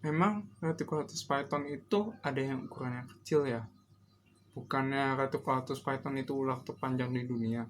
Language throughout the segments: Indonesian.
Memang Reticulatus python itu ada yang ukurannya kecil ya? Bukannya Reticulatus python itu ular terpanjang di dunia?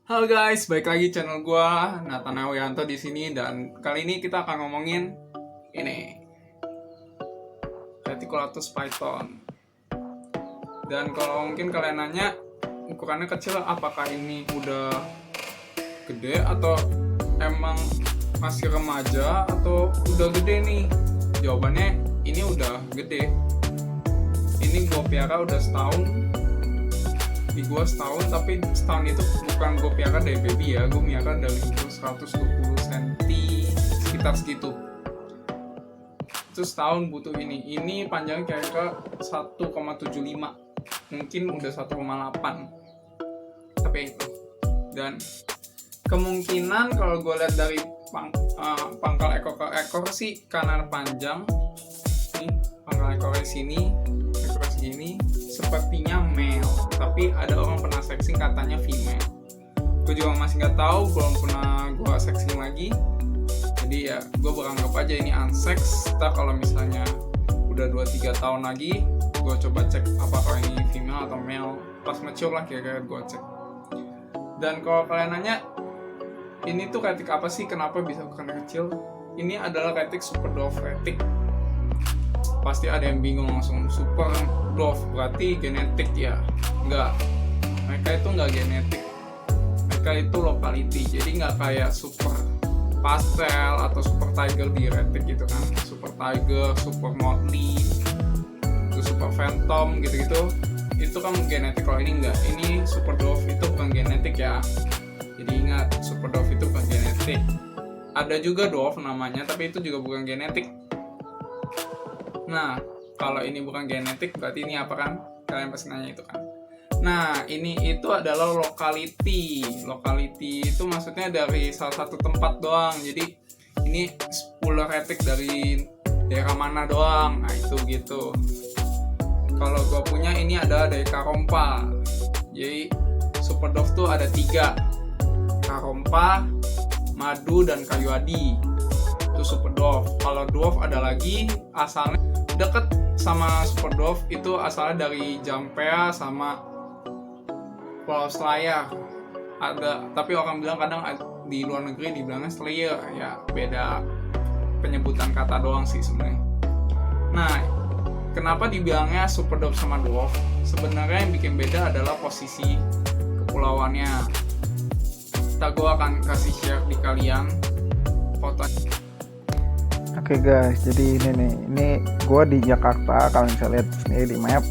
Halo guys, balik lagi channel gua Nathan Wianto di sini, dan kali ini kita akan ngomongin ini Reticulatus python. Dan kalau mungkin kalian nanya ukurannya kecil, apakah ini udah gede atau emang masih remaja atau udah gede nih? Jawabannya ini udah gede. Ini gua piara udah setahun. Di gua setahun, tapi setahun itu bukan gue piara dari baby ya, gue piara dari umur 120 cm sekitar segitu. Itu setahun butuh ini panjangnya kira-kira 1,75, mungkin udah 1,8, tapi itu. Dan kemungkinan kalau gue lihat dari pangkal ekor ke ekor sih kanan panjang nih, pangkal ekornya sini, ekor sini sepertinya male, tapi ada orang pernah sexing katanya female. Gue juga masih nggak tahu, belum pernah gue sexing lagi, jadi ya gue beranggap aja ini unsex. Ntar kalau misalnya udah 2-3 tahun lagi, gue coba cek apakah ini female atau male, pas mature lah kira-kira gue cek. Dan kalau kalian nanya ini tuh retic apa sih, kenapa bisa ukuran kecil? Ini adalah retic super dwarf retic. Pasti ada yang bingung langsung, super dwarf berarti genetik ya? Enggak, mereka itu enggak genetik, mereka itu locality. Jadi nggak kayak super pastel atau super tiger di retic gitu kan. Super tiger, super motley, itu super phantom gitu-gitu, itu kan genetik. Kalau ini enggak, ini super dwarf itu bukan genetik ya. Jadi ingat, super dwarf itu bukan genetik. Ada juga dwarf namanya, tapi itu juga bukan genetik. Nah, kalau ini bukan genetik, berarti ini apa kan? Kalian pasti nanya itu kan. Nah, ini itu adalah locality. Locality itu maksudnya dari salah satu tempat doang. Jadi, ini ular retic dari daerah mana doang. Nah, itu gitu. Kalau gue punya ini ada dari Karompa. Jadi, super dwarf tuh ada 3. Karompa, Madu, dan Kayuadi. Itu super dwarf. Kalau dwarf ada lagi, asalnya deket sama super dwarf itu asalnya dari Jampea sama Pulau Selayar. Ada, tapi orang bilang kadang di luar negeri dibilangnya Slayer ya, beda penyebutan kata doang sih sebenarnya. Nah, kenapa dibilangnya super dwarf sama dwarf? Sebenarnya yang bikin beda adalah posisi kepulauannya. Kita gue akan kasih share di kalian fotonya. Oke guys, jadi ini gue di Jakarta. Kalian bisa lihat sendiri di map.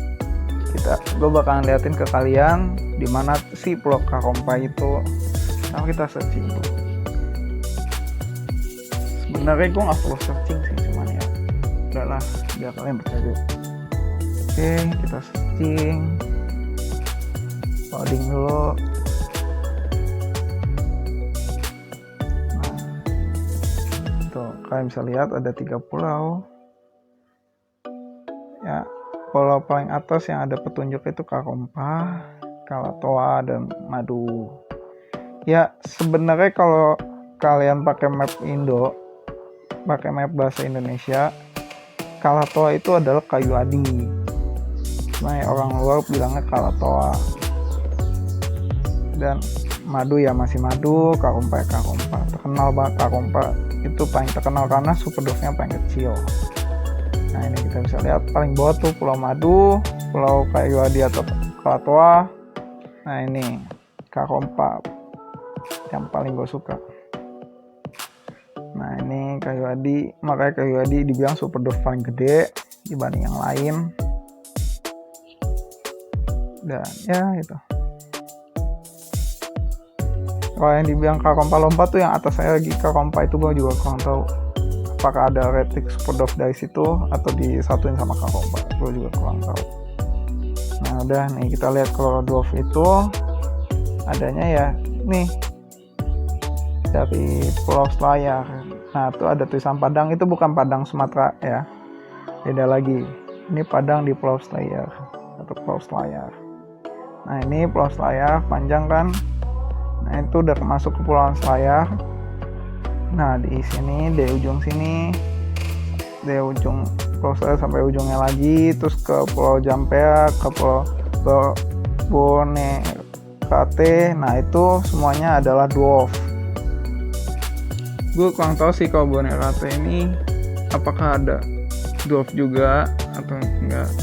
Gue bakalan liatin ke kalian di mana sih Pulau Karompa itu. Nah, kita searching dulu. Sebenarnya gue nggak perlu searching sih, cuman ya udahlah biar kalian percaya. Oke, kita searching, loading dulu. Kalian bisa lihat ada 3 pulau ya. Pulau paling atas yang ada petunjuk itu Karompa, Kalatoa, dan Madu. Ya sebenarnya kalau kalian pakai map Indo, pakai map bahasa Indonesia, Kalatoa itu adalah Kayuadi. Nah, orang luar bilangnya Kalatoa. Dan Madu ya masih Madu, Karompa ya Karompa. Terkenal banget Karompa, itu paling terkenal karena super dwarfnya paling kecil. Nah, ini kita bisa lihat paling bawah tuh Pulau Madu, Pulau Kayuadi atau Kalatoa. Nah, ini Karompa yang paling gue suka. Nah, ini Kayuadi, makanya Kayuadi dibilang super dwarf paling gede dibanding yang lain. Dan ya itu. Kalau yang dibilang Karompa lompat tuh yang atas saya lagi Karompa itu gue juga kurang tahu. apakah ada retik super dwarf dari situ atau disatuin sama Kakompa, gue juga kurang tahu. Nah udah nih, kita lihat kalau dwarf itu adanya ya nih dari Pulau Selayar. Nah itu ada tulisan Padang, itu bukan Padang Sumatera ya, beda lagi. Ini Padang di Pulau Selayar atau Pulau Selayar. Nah ini Pulau Selayar panjang kan, nah itu udah masuk ke Pulau Selayar. Nah di sini dari ujung sini, dari ujung Pulau Selayar sampai ujungnya lagi, terus ke Pulau Jampea, ke Pulau Bonekate. Nah itu semuanya adalah dwarf. Gue kurang tahu sih kalau Bonekate ini apakah ada dwarf juga atau enggak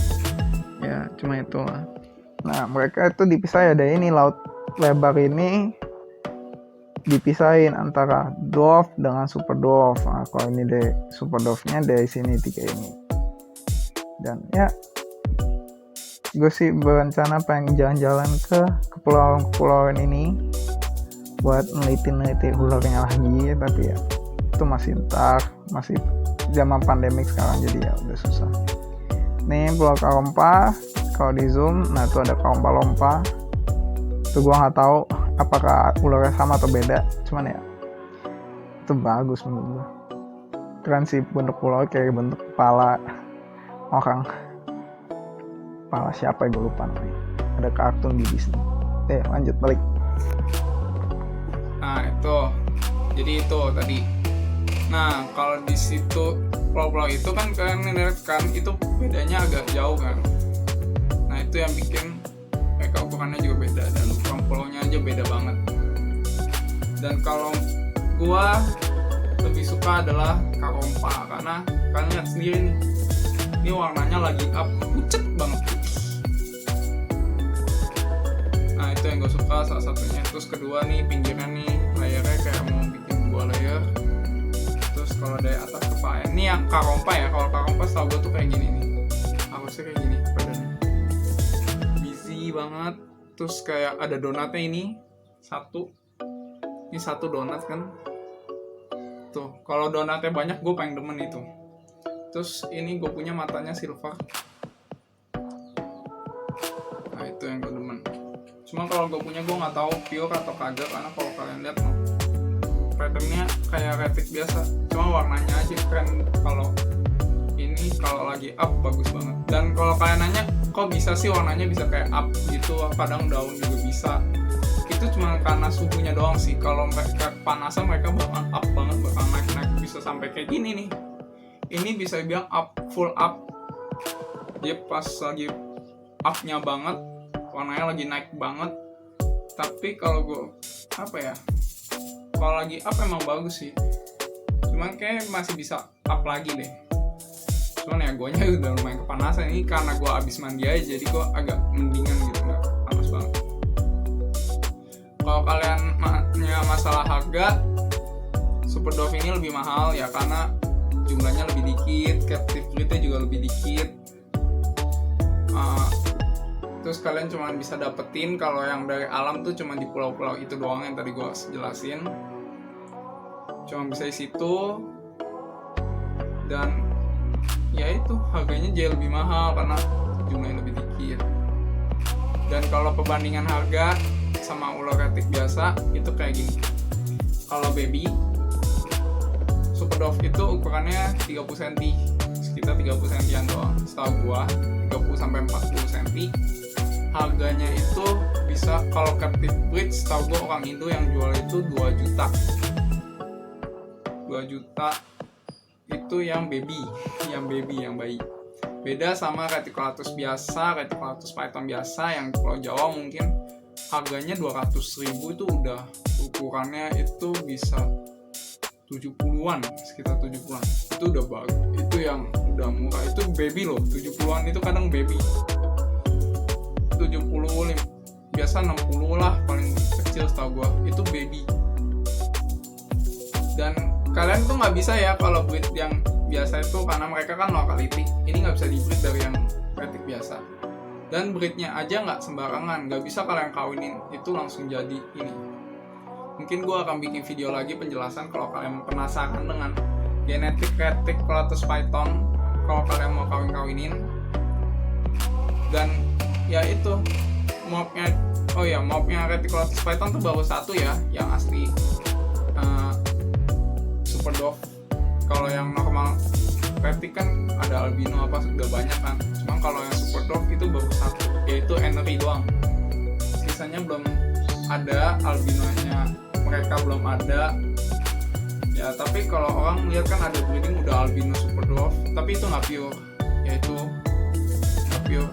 ya, cuma itulah. Nah mereka itu dipisah ya, dari ini laut lebar ini dipisahin antara dwarf dengan super dwarf. Nah kalau ini dari super dwarfnya dari sini 3 ini. Dan ya gue sih berencana pengen jalan-jalan ke kepulauan ini buat neliti ularnya lagi, tapi ya itu masih zaman pandemik sekarang, jadi ya udah susah. Nih Pulau Karompa, kalau di zoom, nah itu ada Karompa Lompa. Itu gua nggak tahu apakah ularnya sama atau beda, cuman ya itu bagus menurut gua. Keren sih bentuk pulau, kayak bentuk kepala orang. Kepala siapa ya, gue lupa namanya. Ada kartun di Disney. Lanjut balik. Nah itu, jadi itu tadi. Nah kalau di situ pulau-pulau itu kan kalian lihat kan, itu bedanya agak jauh kan. Nah itu yang bikin mereka ukurannya juga beda, dan ukuran pulaunya aja beda banget. Dan kalau gua lebih suka adalah Karompa, karena kalian lihat sendiri nih, ini warnanya lagi up, pucet banget putih. Nah itu yang gue suka salah satunya. Terus kedua nih, pinggirnya nih layarnya kayak mau bikin 2 layer. Terus kalau dari atas ke bawah, ini yang Karompa ya. Kalau Karompa setahu gue tuh kayak gini nih, harusnya kayak gini badannya, busy banget. Terus kayak ada donatnya ini satu donat kan tuh. Kalau donatnya banyak gue paling demen itu. Terus ini gue punya matanya silver. Nah itu yang gue demen. Cuma kalau gue punya, gue nggak tahu pure atau kagak, karena kalau kalian lihat patternnya kayak retik biasa, cuma warnanya aja keren. Kalau ini kalau lagi up bagus banget. Dan kalau kalian nanya kok bisa sih warnanya bisa kayak up gitu, kadang daun juga bisa, itu cuma karena suhunya doang sih. Kalau mereka panasan mereka bakal up banget, bakal naik bisa sampai kayak gini nih. Ini bisa dibilang up, full up. Dia pas lagi up-nya banget, warnanya lagi naik banget. Tapi kalau gue kalau lagi up emang bagus sih, cuman kayak masih bisa up lagi deh. Cuman ya guanya udah lumayan kepanasan. Ini karena gue abis mandi aja, jadi gue agak mendingan gitu, nggak panas banget. Kalau kalian nanya masalah harga, super dwarf ini lebih mahal ya, karena jumlahnya lebih dikit, captive breednya juga lebih dikit. Terus kalian cuma bisa dapetin kalau yang dari alam tuh cuma di pulau-pulau itu doang yang tadi gue jelasin, cuma bisa di situ. Dan ya itu harganya jauh lebih mahal karena jumlahnya lebih dikit. Dan kalau perbandingan harga sama ular retik biasa itu kayak gini. Kalau baby super dwarf itu ukurannya 30 cm, sekitar 30 cm doang setahu gua, 30-40 cm. Harganya itu bisa, kalau captive breed setahu gua orang Indo yang jual itu 2 juta itu yang baby, yang bayi. Beda sama reticulatus biasa, reticulatus python biasa yang Pulau Jawa mungkin harganya 200.000 itu udah ukurannya itu bisa 70-an, sekitar 70-an. Itu udah bagus, itu yang udah murah. Itu baby loh, 70-an itu kadang baby. 70, biasa 60 lah paling kecil setahu gua, itu baby. Dan kalian tuh nggak bisa ya kalau breed yang biasa itu, karena mereka kan locality. Ini nggak bisa di breed dari yang retik biasa. Dan breednya aja nggak sembarangan, nggak bisa kalian kawinin itu langsung jadi ini. Mungkin gue akan bikin video lagi penjelasan kalau kalian penasaran dengan genetik Reticulatus python kalau kalian mau kawin-kawinin. Dan ya itu mobnya, mobnya Reticulatus python tuh baru satu ya yang asli super dwarf. Kalau yang normal retic kan ada albino apa sudah banyak kan, cuma kalau yang super dwarf itu baru satu, yaitu Enery doang. Sisanya belum ada, albinonya mereka belum ada ya. Tapi kalau orang lihat kan ada breeding udah albino super dwarf, tapi itu nggak pure, yaitu nggak pure.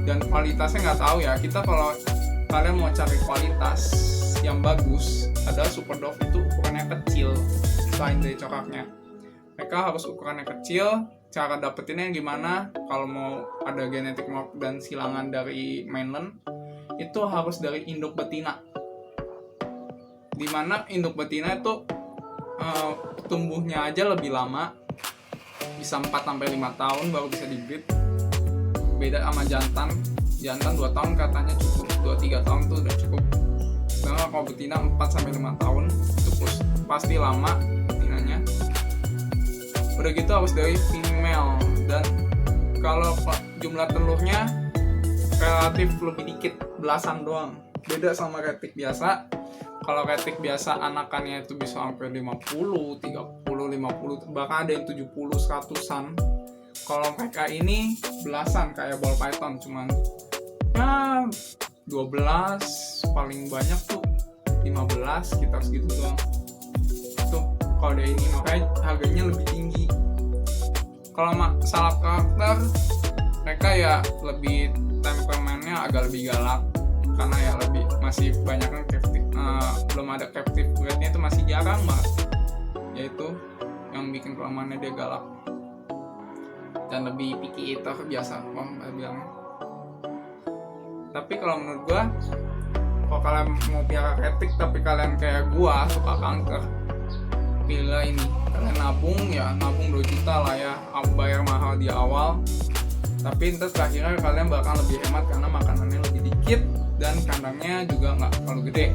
Dan kualitasnya nggak tahu ya. Kita kalau kalian mau cari kualitas yang bagus, ada super dwarf itu ukurannya kecil. Selain dari coraknya, mereka harus ukurannya kecil. Cara dapetinnya gimana? Kalau mau ada genetic mob dan silangan dari mainland, itu harus dari induk betina. Dimana induk betina itu tumbuhnya aja lebih lama, bisa 4-5 tahun baru bisa di-breed. Beda sama jantan 2 tahun katanya cukup, 2-3 tahun tuh udah cukup. Sedangkan kalau betina 4-5 tahun itu pasti lama betinanya. Udah gitu harus dari female, dan kalau jumlah telurnya relatif lebih dikit, belasan doang. Beda sama retic biasa. Kalau retic biasa anakannya itu bisa sampai 50, 30, 50, bahkan ada yang 70, 100-an. Kalau mereka ini belasan kayak ball python, cuman ya 12, paling banyak tuh 15, sekitar segitu doang. Tuh kalau dia ini, makanya harganya lebih tinggi. Kalau masalah karakter, mereka ya lebih temperamennya agak lebih galak, karena ya lebih masih banyak kan captive, belum ada captive breednya itu masih jarang banget, yaitu yang bikin kelemahannya dia galak dan lebih picky eater biasa om bilangnya. Tapi kalau menurut gua, kalau kalian mau piara retic tapi kalian kayak gua suka kanker, pilih ini. Kalian nabung 2 juta lah ya, bayar mahal di awal, tapi ntar akhirnya kalian bakal lebih hemat karena makanannya lebih dikit dan kandangnya juga nggak terlalu gede.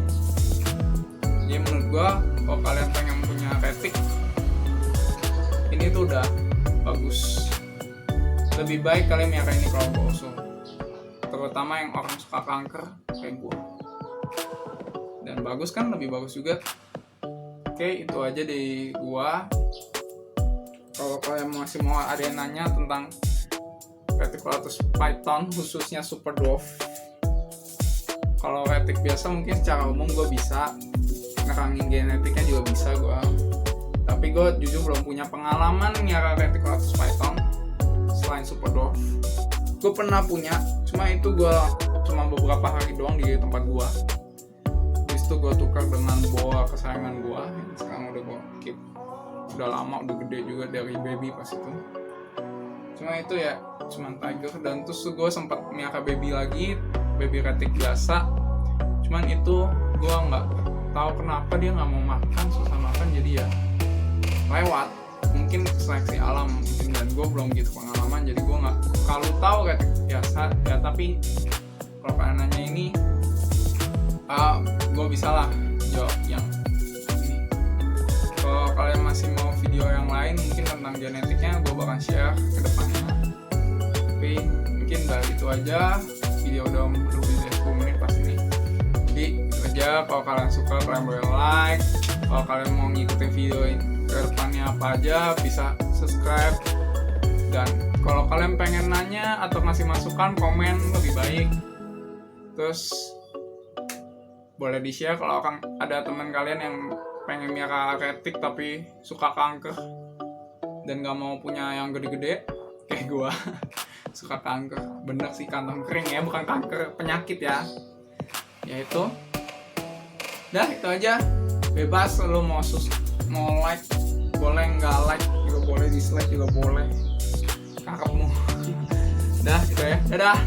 Jadi menurut gua, kalau kalian pengen punya retic, ini tuh udah bagus. Lebih baik kalian miara ini kalau gua usul, terutama yang orang suka kanker kayak gua. Dan bagus kan, lebih bagus juga. Oke, itu aja dari gua. Kalau kalian masih mau ada yang nanya tentang Reticulatus python, khususnya super dwarf, kalau retic biasa mungkin secara umum gue bisa ngerangin genetiknya juga bisa gue. Tapi gue jujur belum punya pengalaman nyara Reticulatus python selain super dwarf. Gue pernah punya, cuma itu gue cuma beberapa hari doang di tempat gue. Habis itu gue tukar dengan boa kesayangan gue, sekarang udah gue keep. Udah lama, udah gede juga dari baby pas itu. Cuma itu ya, cuman tiger. Dan terus gue sempat miara baby lagi, baby retic biasa. Cuman itu gue nggak tahu kenapa dia nggak mau makan, susah makan, jadi ya lewat. Mungkin seleksi alam mungkin, dan gue belum gitu pengalaman, jadi gue nggak kalau tahu retic biasa ya. Tapi kalau kalian nanya ini, gue bisa lah jawab yang ini. Kalau kalian masih mau video yang lain mungkin tentang genetiknya, gue bakal share ke depannya. Tapi mungkin dari itu aja, video udah lebih dari 10 menit pas ini. Jadi itu aja. Kalau kalian suka, kalian boleh like. Kalau kalian mau ngikutin video ini ke depannya apa aja, bisa subscribe. Dan kalau kalian pengen nanya atau ngasih masukan, komen lebih baik. Terus boleh di-share kalau ada teman kalian yang pengen miara retic tapi suka kanker dan gak mau punya yang gede-gede kayak gua. Suka kanker, bener sih, kantong kering ya, bukan kanker penyakit ya. Ya itu. Dah, itu aja. Bebas lu mau like boleh, nggak like juga boleh, dislike juga boleh. Kakakmu. Dah, gitu ya. Dadah.